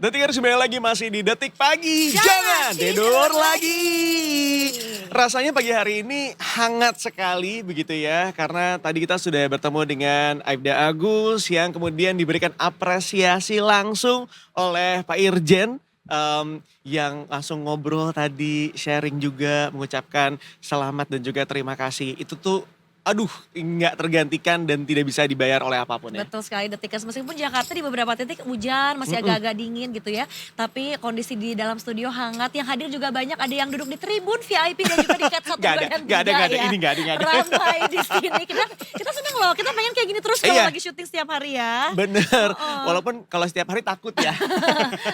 Detik harus kembali lagi masih di Detik Pagi. Jangan tidur lagi. Rasanya pagi hari ini hangat sekali begitu ya. Karena tadi kita sudah bertemu dengan Aibda Agus yang kemudian diberikan apresiasi langsung oleh Pak Irjen. Yang langsung ngobrol tadi, sharing juga, mengucapkan selamat dan juga terima kasih. Itu tuh aduh nggak tergantikan dan tidak bisa dibayar oleh apapun ya. Betul sekali Detikers, meskipun Jakarta di beberapa titik hujan, masih agak-agak dingin gitu ya. Tapi kondisi di dalam studio hangat, yang hadir juga banyak, ada yang duduk di tribun VIP dan juga di cat 1, 2, dan 3 Gak ada, ya. ini gak ada. Ramai di sini, kita seneng loh, kita pengen kayak gini terus kalau Iya. lagi syuting setiap hari ya. Bener, walaupun kalau setiap hari takut ya.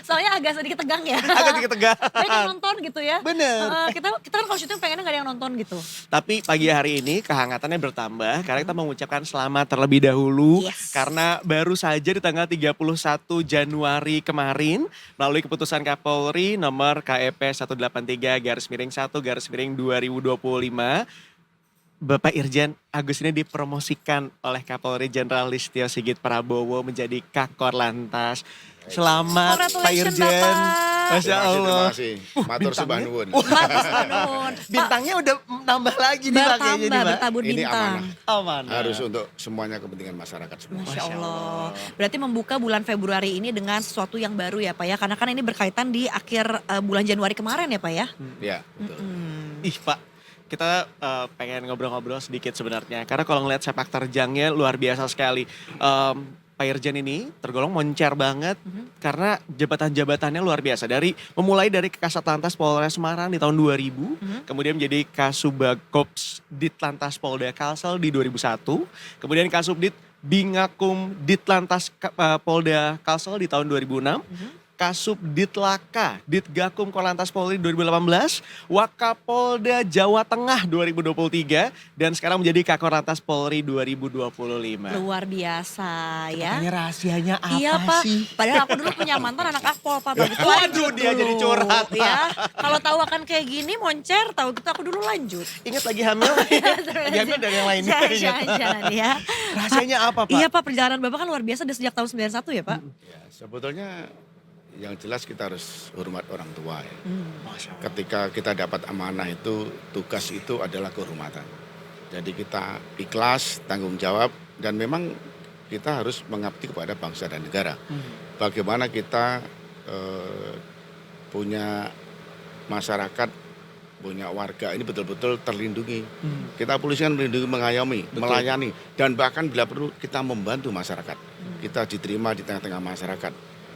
Soalnya agak sedikit tegang ya. Agak sedikit tegang. Banyak yang nonton gitu ya. Bener. Kita kan kalau syuting pengennya gak ada yang nonton gitu. Tapi pagi hari ini kehangatannya bertambah karena kita mengucapkan selamat terlebih dahulu. Yes. Karena baru saja di tanggal 31 Januari kemarin melalui keputusan Kapolri nomor KEP 183/1/2025. Bapak Irjen Agus ini dipromosikan oleh Kapolri Jenderal Listio Sigit Prabowo menjadi Kakor Lantas. Selamat Pak Congratulations, Irjen. Bapak. Masya Allah. Terima kasih. Matur sembah nuwun. Matur nuwun. Bintangnya udah nambah lagi nih Pak kayaknya nih Bertambah, Pak. bertabur Ini bintang. Aman. Harus untuk semuanya kepentingan masyarakat semua. Masya Allah. Berarti membuka bulan Februari ini dengan sesuatu yang baru ya Pak ya. Karena kan ini berkaitan di akhir bulan Januari kemarin ya Pak ya. Ya, betul. Ih Pak, kita pengen ngobrol-ngobrol sedikit sebenarnya. Karena kalau ngeliat sepak terjangnya luar biasa sekali. Pak Irjen ini tergolong moncer banget karena jabatan-jabatannya luar biasa. Memulai dari Kasat Lantas Polres Semarang di tahun 2000, kemudian menjadi Kasubagops Ditlantas Polda Kalsel di 2001, kemudian Kasubdit Bingakum Ditlantas Polda Kalsel di tahun 2006, Kasubditlaka Ditgakum Korlantas Polri 2018, Wakapolda Jawa Tengah 2023, dan sekarang menjadi Kakor Polri 2025. Luar biasa ya. Makanya rahasianya apa Iya Pak, sih? padahal aku dulu punya mantan anak akpol Pak. Begitu Waduh, lanjut dia dulu, jadi curhat, Pak. ya. Kalau tahu akan kayak gini moncer, tahu gitu aku dulu lanjut. Ingat lagi hamil? Lagi hamil dari yang lain. Jangan ya. Rahasianya apa Pak? Iya Pak, perjalanan Bapak kan luar biasa dari sejak tahun 91 ya Pak. Ya, sebetulnya yang jelas kita harus hormat orang tua ya. Masya Allah. Ketika kita dapat amanah itu, tugas itu adalah kehormatan. Jadi kita ikhlas, tanggung jawab, dan memang kita harus mengabdi kepada bangsa dan negara. Bagaimana kita punya masyarakat, punya warga ini betul-betul terlindungi. Kita polisi kan melindungi, mengayomi, melayani, dan bahkan bila perlu kita membantu masyarakat. Kita diterima di tengah-tengah masyarakat.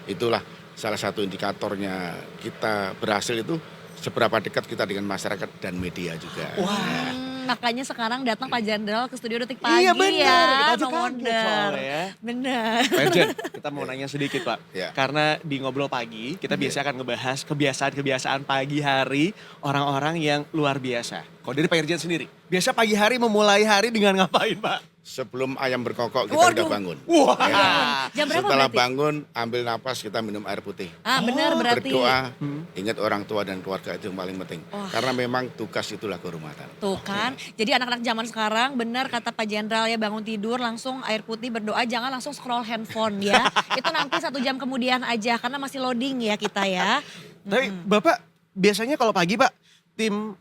Itulah salah satu indikatornya kita berhasil itu seberapa dekat kita dengan masyarakat dan media juga. Wah. Makanya sekarang datang Pak Jenderal ke studio Detik Pagi Iya bener, ya. kita aja No kaget wonder. soalnya ya. Bener. Pak Irjen, kita mau nanya sedikit Pak. Ya. Karena di Ngobrol Pagi, kita biasa akan ngebahas kebiasaan-kebiasaan pagi hari orang-orang yang luar biasa. Kalau dari Pak Irjen sendiri, biasa pagi hari memulai hari dengan ngapain Pak? Sebelum ayam berkokok kita Waduh. udah bangun. Wah. Ya. Jam berapa Setelah berarti? bangun, ambil napas, kita minum air putih. Benar berarti. Berdoa, ingat orang tua dan keluarga itu yang paling penting. Wah. Karena memang tugas itulah kehormatan. Tuh kan, jadi anak-anak zaman sekarang benar kata Pak Jenderal ya, bangun tidur langsung air putih, berdoa, jangan langsung scroll handphone ya. Itu nanti 1 jam kemudian aja karena masih loading ya kita ya. Tapi Bapak biasanya kalau pagi Pak, tim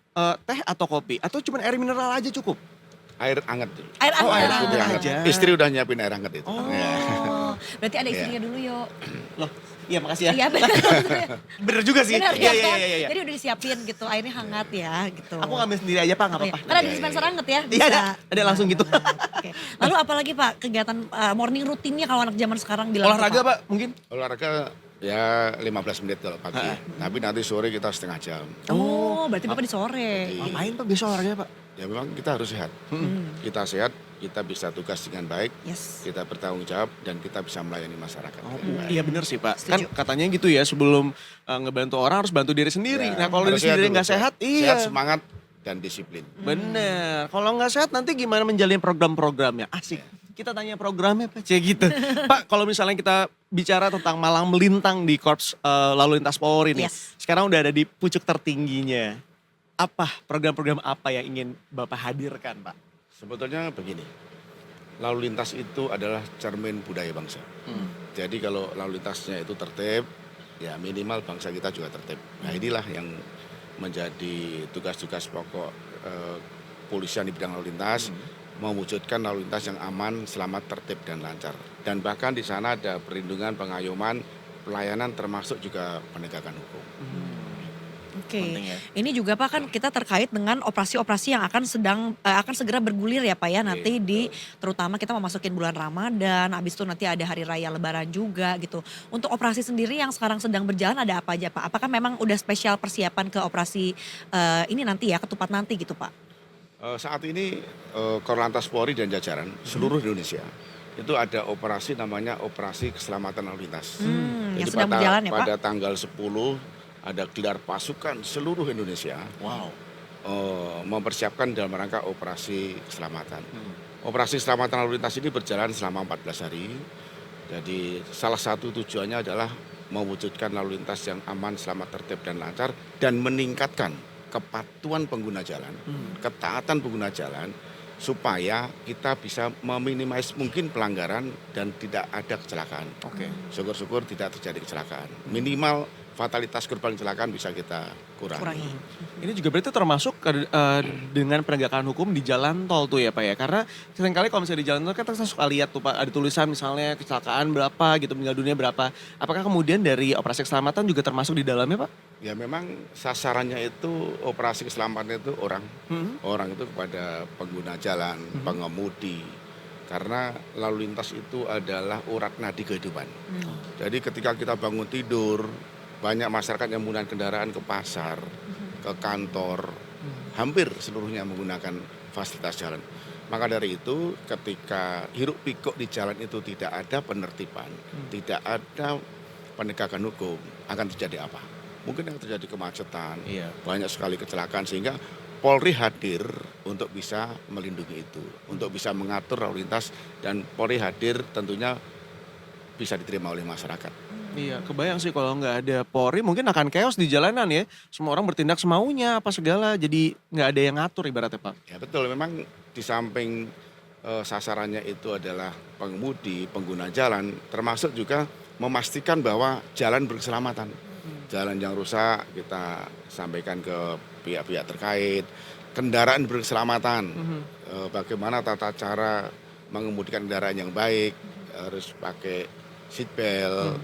teh atau kopi? Atau cuma air mineral aja cukup? Air hangat dulu. Air Oh, air hangat. putih Hangat. aja. Istri udah nyiapin air hangat itu. Oh. Ya. Berarti ada istrinya dulu yuk. Loh, iya makasih ya. Iya benar. Bener juga sih. Benar Iya, ya iya, kan? iya, iya. Jadi udah disiapin gitu, airnya hangat ya gitu. Aku ngambil sendiri aja Pak, nggak Oh, iya. apa-apa. Kan ada dispenser hangat ya? Iya Bisa. ada langsung gitu. Oke. Lalu apalagi Pak kegiatan morning rutinnya kalau anak zaman sekarang bilang tuh, Olahraga Pak mungkin? Olahraga ya 15 menit kalau pagi. Tapi nanti sore kita setengah jam. Oh, berarti Bapak di sore. Ngapain Pak biasa olahraga Pak? Ya memang kita harus sehat. Kita sehat, kita bisa tugas dengan baik, Yes. kita bertanggung jawab, dan kita bisa melayani masyarakat. Oh, dengan baik. iya bener sih Pak. Setuju. Kan katanya gitu ya sebelum ngebantu orang harus bantu diri sendiri. Ya, Nah kalau diri harus sehat sendiri dulu. nggak sehat, iya. Sehat, semangat, dan disiplin. Bener. Kalau nggak sehat nanti gimana menjalin program-programnya? Asik. Kita tanya programnya Pak, Cie gitu. Pak kalau misalnya kita bicara tentang malang melintang di Korps Lalu Lintas Polri nih. Yes. Sekarang udah ada di pucuk tertingginya. Apa program-program apa yang ingin Bapak hadirkan Pak? Sebetulnya begini, lalu lintas itu adalah cermin budaya bangsa. Jadi kalau lalu lintasnya itu tertib, ya minimal bangsa kita juga tertib. Nah inilah yang menjadi tugas-tugas pokok polisian di bidang lalu lintas, mewujudkan lalu lintas yang aman, selamat, tertib, dan lancar. Dan bahkan di sana ada perlindungan, pengayoman, pelayanan termasuk juga penegakan hukum. Oke, Penting ya. ini juga Pak kan kita terkait dengan operasi-operasi yang akan segera bergulir ya Pak ya nanti di terutama kita memasukin bulan Ramadan, habis itu nanti ada hari raya Lebaran juga gitu. Untuk operasi sendiri yang sekarang sedang berjalan ada apa aja Pak? Apakah memang udah spesial persiapan ke operasi ini nanti ya, ketupat nanti gitu Pak? Saat ini Korlantas Polri dan jajaran seluruh Indonesia itu ada operasi namanya operasi keselamatan lalu lintas. Yang sedang berjalan ya Pak? Pada tanggal 10 ada gelar pasukan seluruh Indonesia Wow. mempersiapkan dalam rangka operasi keselamatan. Operasi keselamatan lalu lintas ini berjalan selama 14 hari. Jadi salah satu tujuannya adalah mewujudkan lalu lintas yang aman, selamat, tertib, dan lancar dan meningkatkan kepatuhan pengguna jalan, ketaatan pengguna jalan supaya kita bisa meminimais mungkin pelanggaran dan tidak ada kecelakaan. Oke. Syukur-syukur tidak terjadi kecelakaan. Minimal fatalitas korban kecelakaan bisa kita kurangi. Ini juga berarti termasuk dengan penegakan hukum di jalan tol tuh ya Pak ya? Karena seringkali kalau misalnya di jalan tol kan kita suka lihat tuh Pak, ada tulisan misalnya kecelakaan berapa gitu, meninggal dunia berapa. Apakah kemudian dari operasi keselamatan juga termasuk di dalamnya Pak? Ya memang sasarannya itu operasi keselamatan itu orang. Orang itu kepada pengguna jalan, pengemudi. Karena lalu lintas itu adalah urat nadi kehidupan. Jadi ketika kita bangun tidur, banyak masyarakat yang menggunakan kendaraan ke pasar, ke kantor, hampir seluruhnya menggunakan fasilitas jalan. Maka dari itu ketika hiruk pikuk di jalan itu tidak ada penertiban, tidak ada penegakan hukum, akan terjadi apa? Mungkin yang terjadi kemacetan, banyak sekali kecelakaan sehingga Polri hadir untuk bisa melindungi itu, untuk bisa mengatur lalu lintas dan Polri hadir tentunya bisa diterima oleh masyarakat. Iya, kebayang sih kalau nggak ada Polri mungkin akan chaos di jalanan ya. Semua orang bertindak semaunya apa segala, jadi nggak ada yang ngatur ibaratnya Pak. Ya betul, memang di samping sasarannya itu adalah pengemudi, pengguna jalan, termasuk juga memastikan bahwa jalan berkeselamatan. Jalan yang rusak kita sampaikan ke pihak-pihak terkait, kendaraan berkeselamatan, bagaimana tata cara mengemudikan kendaraan yang baik, harus pakai seatbelt,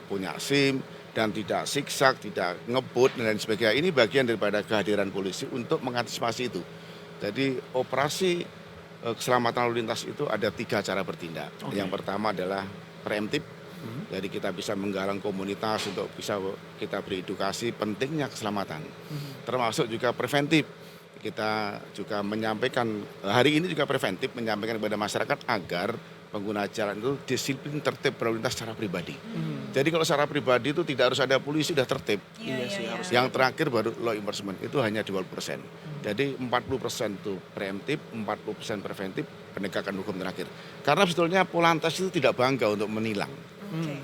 punya SIM, dan tidak siksak, tidak ngebut, dan lain sebagainya. Ini bagian daripada kehadiran polisi untuk mengantisipasi itu. Jadi operasi keselamatan lalu lintas itu ada 3 cara bertindak. Yang pertama adalah preemptif. Jadi kita bisa menggalang komunitas untuk bisa kita beri edukasi pentingnya keselamatan. Termasuk juga preventif. Kita juga menyampaikan, hari ini juga preventif menyampaikan kepada masyarakat agar pengguna jalan itu disiplin tertib berlalu lintas secara pribadi. Jadi kalau secara pribadi itu tidak harus ada polisi, sudah tertib. Iya sih harus. Yang terakhir baru law enforcement, itu hanya 20%. Jadi 40% itu preemptif, 40% preventif, penegakan hukum terakhir. Karena sebetulnya Polantas itu tidak bangga untuk menilang.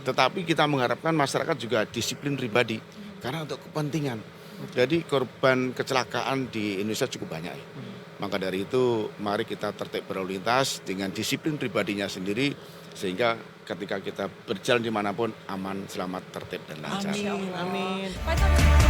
Tetapi kita mengharapkan masyarakat juga disiplin pribadi. Karena untuk kepentingan. Jadi korban kecelakaan di Indonesia cukup banyak ya. Maka dari itu mari kita tertib berlalu lintas dengan disiplin pribadinya sendiri sehingga ketika kita berjalan dimanapun aman, selamat, tertib, dan lancar. Amin. Pak, itu